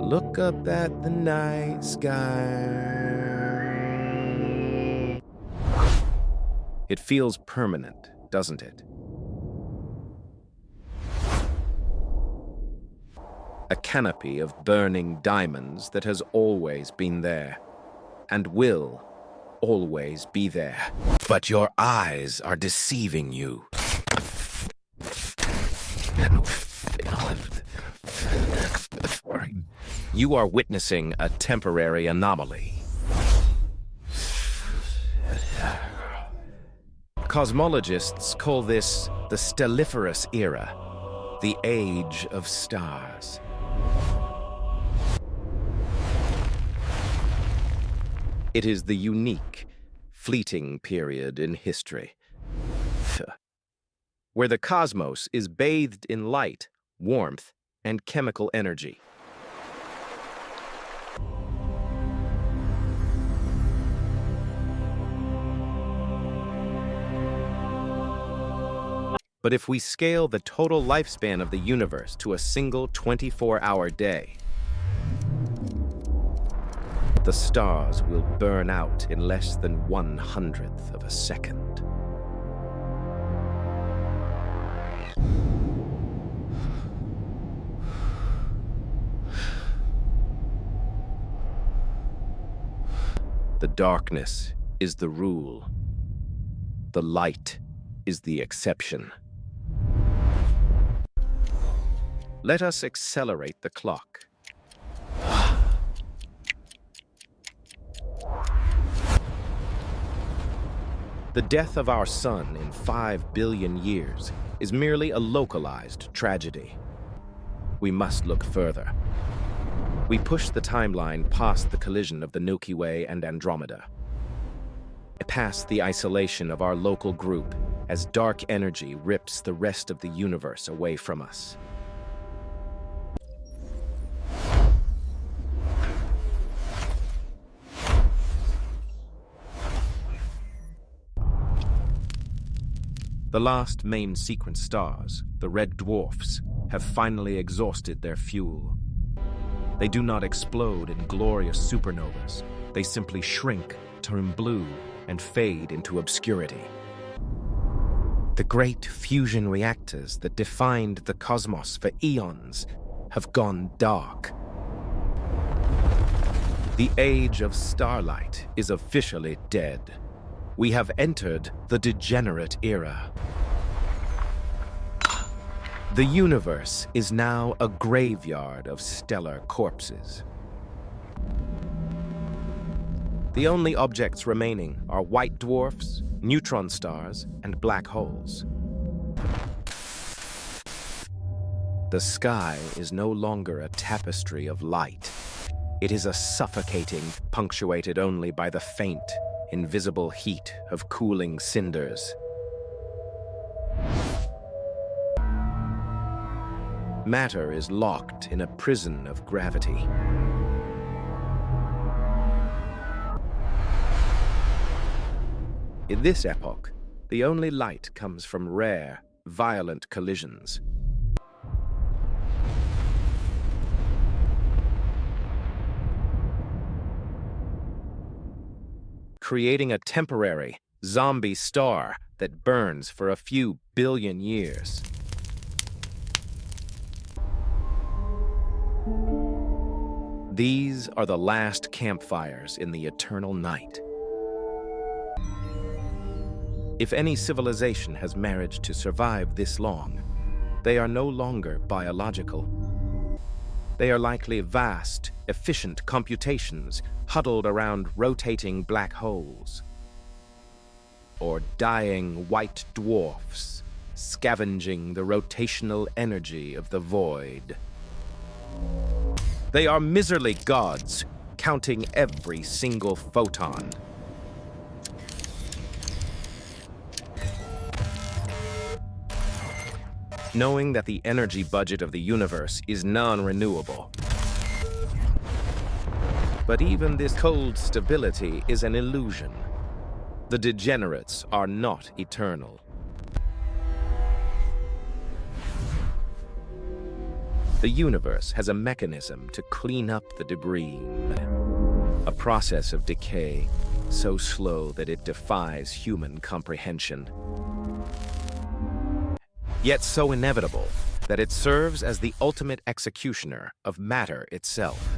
Look up at the night sky. It feels permanent, doesn't it? A canopy of burning diamonds that has always been there, and will always be there. But your eyes are deceiving you. You are witnessing a temporary anomaly. Cosmologists call this the Stelliferous Era, the Age of Stars. It is the unique, fleeting period in history, where the cosmos is bathed in light, warmth, and chemical energy. But if we scale the total lifespan of the universe to a single 24-hour day, the stars will burn out in less than 1/100th of a second. The darkness is the rule. The light is the exception. Let us accelerate the clock. The death of our sun in 5 billion years is merely a localized tragedy. We must look further. We push the timeline past the collision of the Milky Way and Andromeda, past the isolation of our local group as dark energy rips the rest of the universe away from us. The last main sequence stars, the red dwarfs, have finally exhausted their fuel. They do not explode in glorious supernovas. They simply shrink, turn blue, and fade into obscurity. The great fusion reactors that defined the cosmos for eons have gone dark. The age of starlight is officially dead. We have entered the Degenerate Era. The universe is now a graveyard of stellar corpses. The only objects remaining are white dwarfs, neutron stars, and black holes. The sky is no longer a tapestry of light. It is a suffocating, punctuated only by the faint, invisible heat of cooling cinders. Matter is locked in a prison of gravity. In this epoch, the only light comes from rare, violent collisions. Creating a temporary, zombie star that burns for a few billion years. These are the last campfires in the eternal night. If any civilization has managed to survive this long, they are no longer biological. They are likely vast, efficient computations huddled around rotating black holes, or dying white dwarfs scavenging the rotational energy of the void. They are miserly gods, counting every single photon. Knowing that the energy budget of the universe is non-renewable. But even this cold stability is an illusion. The degenerates are not eternal. The universe has a mechanism to clean up the debris, a process of decay so slow that it defies human comprehension, yet so inevitable that it serves as the ultimate executioner of matter itself.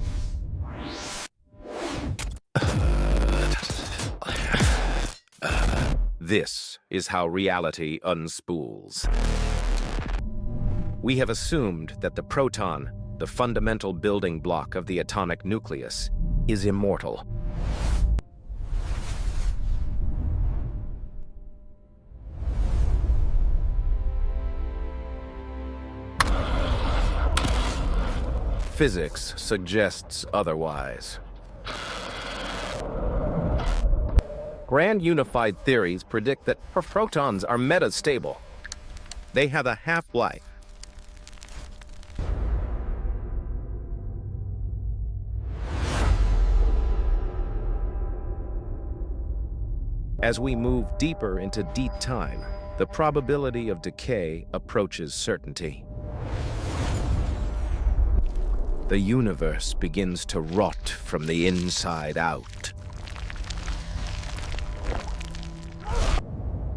This is how reality unspools. We have assumed that the proton, the fundamental building block of the atomic nucleus, is immortal. Physics suggests otherwise. Grand unified theories predict that protons are metastable. They have a half-life. As we move deeper into deep time, the probability of decay approaches certainty. The universe begins to rot from the inside out.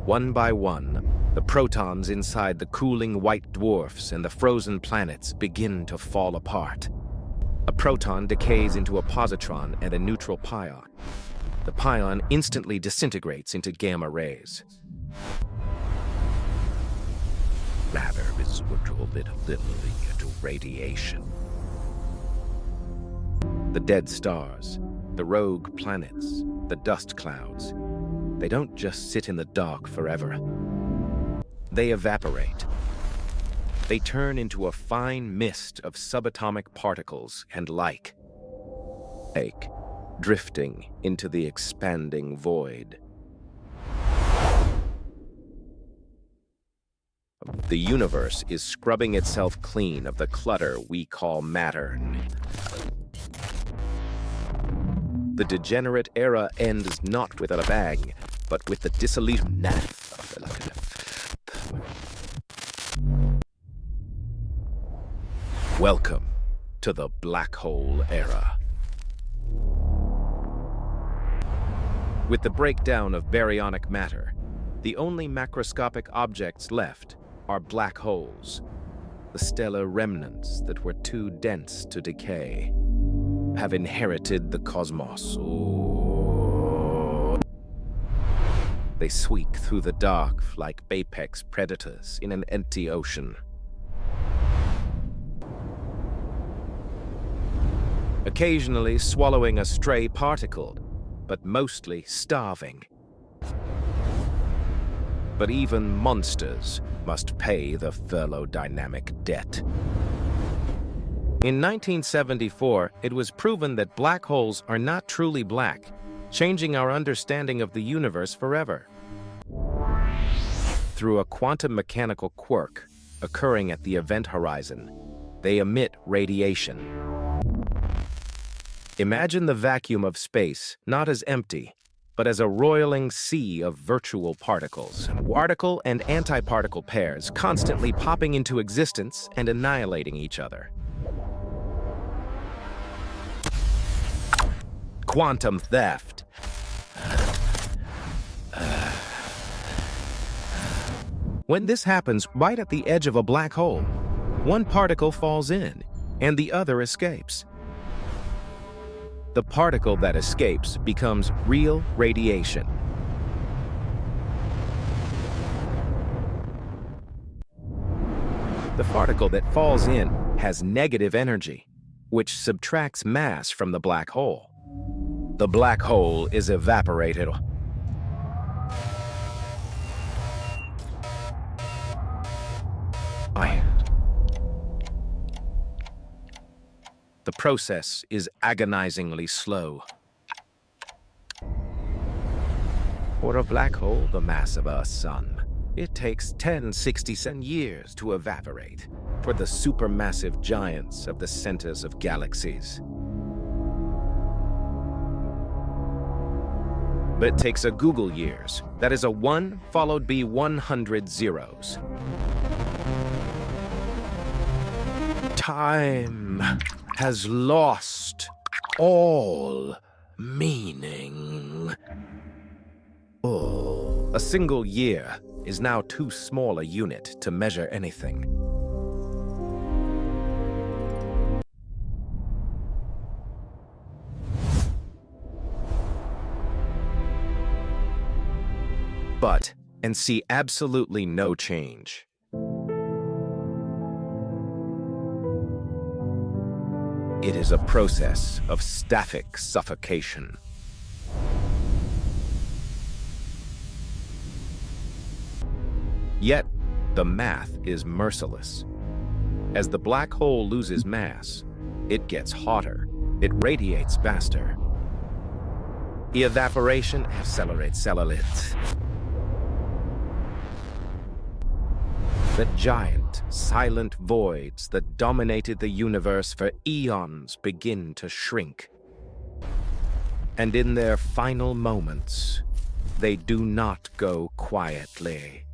One by one, the protons inside the cooling white dwarfs and the frozen planets begin to fall apart. A proton decays into a positron and a neutral pion. The pion instantly disintegrates into gamma rays. Matter is literally into radiation. The dead stars, the rogue planets, the dust clouds, they don't just sit in the dark forever. They evaporate. They turn into a fine mist of subatomic particles and like, drifting into the expanding void. The universe is scrubbing itself clean of the clutter we call matter. The Degenerate Era ends not with a bang, but with the dissolution. Welcome to the Black Hole Era. With the breakdown of baryonic matter, the only macroscopic objects left are black holes, the stellar remnants that were too dense to decay, have inherited the cosmos. They sweep through the dark like apex predators in an empty ocean. Occasionally swallowing a stray particle, but mostly starving. But even monsters must pay the thermodynamic debt. In 1974, it was proven that black holes are not truly black, changing our understanding of the universe forever. Through a quantum mechanical quirk occurring at the event horizon, they emit radiation. Imagine the vacuum of space not as empty, but as a roiling sea of virtual particles, particle and antiparticle pairs constantly popping into existence and annihilating each other. Quantum theft. When this happens right at the edge of a black hole, one particle falls in and the other escapes. The particle that escapes becomes real radiation. The particle that falls in has negative energy, which subtracts mass from the black hole. The black hole is evaporated. The process is agonizingly slow. For a black hole the mass of our sun, it takes 1067 years to evaporate for the supermassive giants of the centers of galaxies. But it takes a Google years. That is a 1 followed by 100 zeros. Time has lost all meaning. Oh, a single year is now too small a unit to measure anything. But, and see absolutely no change. It is a process of static suffocation. Yet, the math is merciless. As the black hole loses mass, it gets hotter, it radiates faster. Evaporation accelerates. The giant, silent voids that dominated the universe for eons begin to shrink. And in their final moments, they do not go quietly.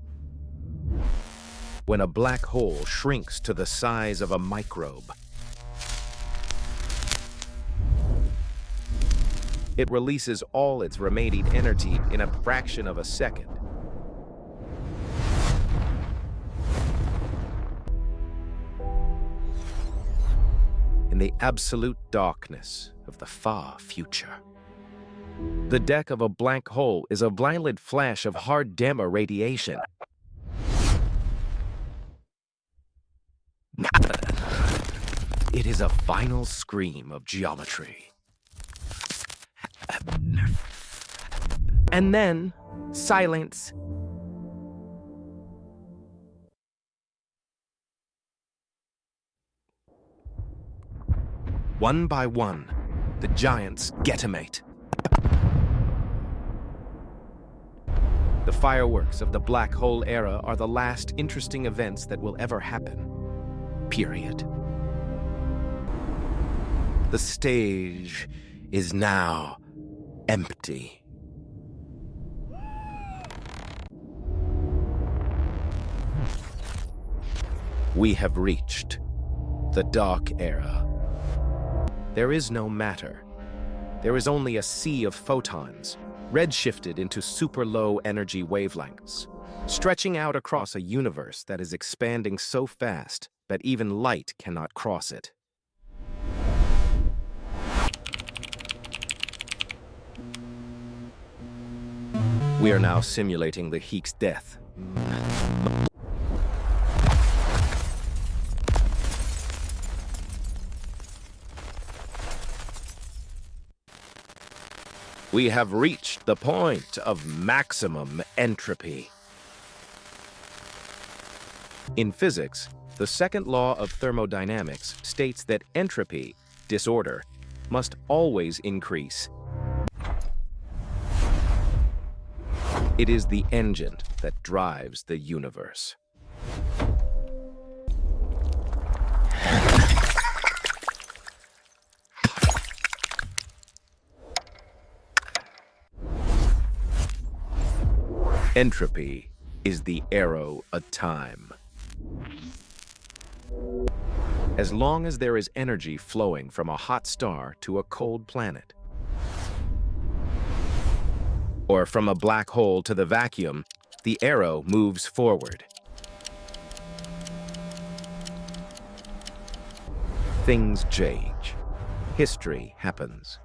When a black hole shrinks to the size of a microbe, it releases all its remaining energy in a fraction of a second. In the absolute darkness of the far future, the deck of a black hole is a violent flash of hard gamma radiation. It is a final scream of geometry. And then, silence. One by one, the giants getimate. The fireworks of the black hole era are the last interesting events that will ever happen. Period. The stage is now empty. We have reached the dark era. There is no matter. There is only a sea of photons, redshifted into super low energy wavelengths, stretching out across a universe that is expanding so fast that even light cannot cross it. We are now simulating the Higgs death. We have reached the point of maximum entropy. In physics, the second law of thermodynamics states that entropy, disorder, must always increase. It is the engine that drives the universe. Entropy is the arrow of time. As long as there is energy flowing from a hot star to a cold planet, or from a black hole to the vacuum, the arrow moves forward. Things change. History happens.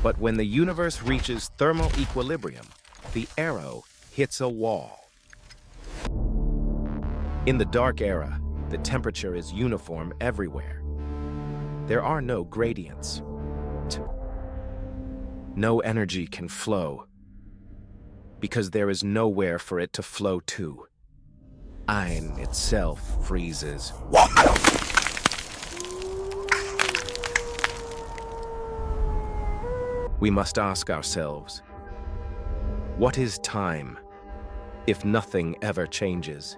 But when the universe reaches thermal equilibrium, the arrow hits a wall. In the dark era, the temperature is uniform everywhere. There are no gradients. No energy can flow, because there is nowhere for it to flow to. Ein itself freezes. We must ask ourselves, what is time if nothing ever changes?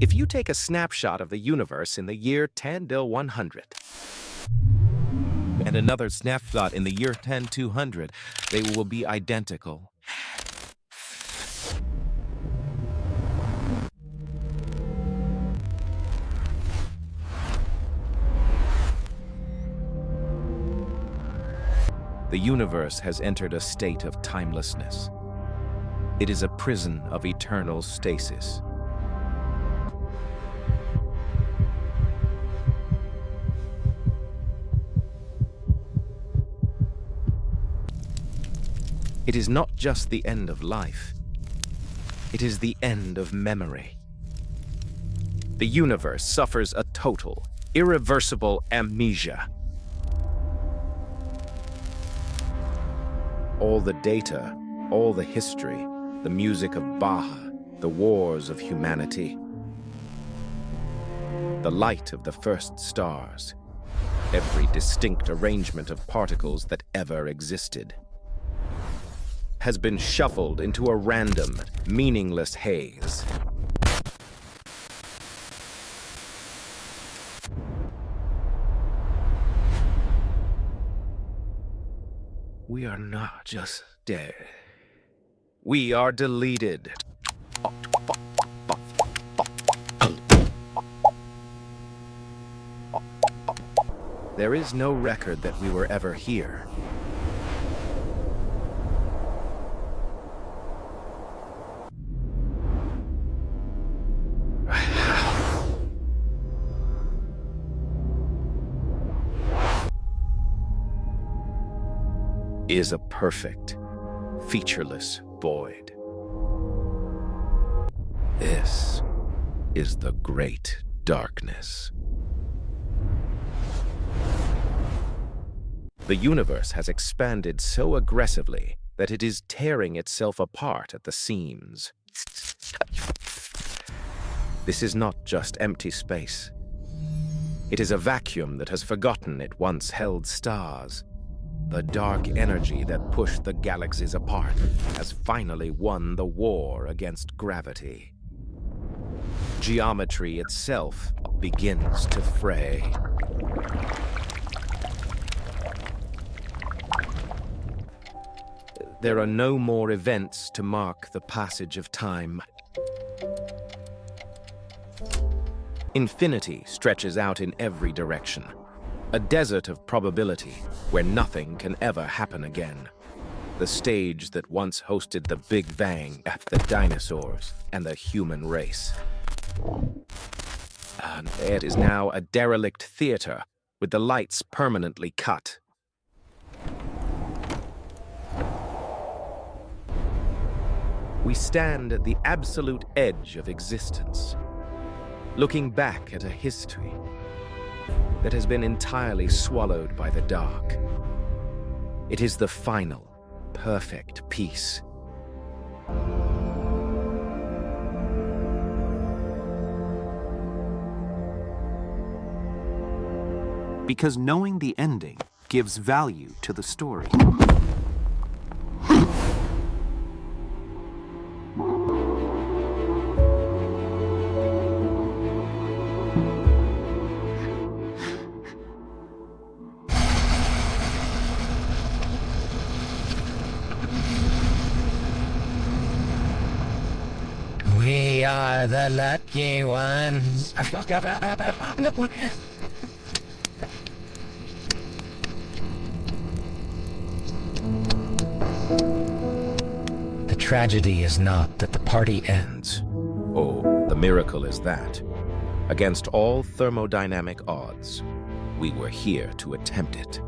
If you take a snapshot of the universe in the year 10 till 100, and another snapshot in the year 10200, they will be identical. The universe has entered a state of timelessness. It is a prison of eternal stasis. It is not just the end of life. It is the end of memory. The universe suffers a total, irreversible amnesia. All the data, all the history, the music of Baja, the wars of humanity, the light of the first stars, every distinct arrangement of particles that ever existed, has been shuffled into a random, meaningless haze. We are not just dead. We are deleted. There is no record that we were ever here. Is a perfect, featureless void. This is the great darkness. The universe has expanded so aggressively that it is tearing itself apart at the seams. This is not just empty space. It is a vacuum that has forgotten it once held stars. The dark energy that pushed the galaxies apart has finally won the war against gravity. Geometry itself begins to fray. There are no more events to mark the passage of time. Infinity stretches out in every direction. A desert of probability where nothing can ever happen again. The stage that once hosted the Big Bang, the dinosaurs, and the human race. And it is now a derelict theater with the lights permanently cut. We stand at the absolute edge of existence, looking back at a history that has been entirely swallowed by the dark. It is the final, perfect peace. Because knowing the ending gives value to the story. We are the lucky ones. The tragedy is not that the party ends. Oh, the miracle is that, against all thermodynamic odds, we were here to attempt it.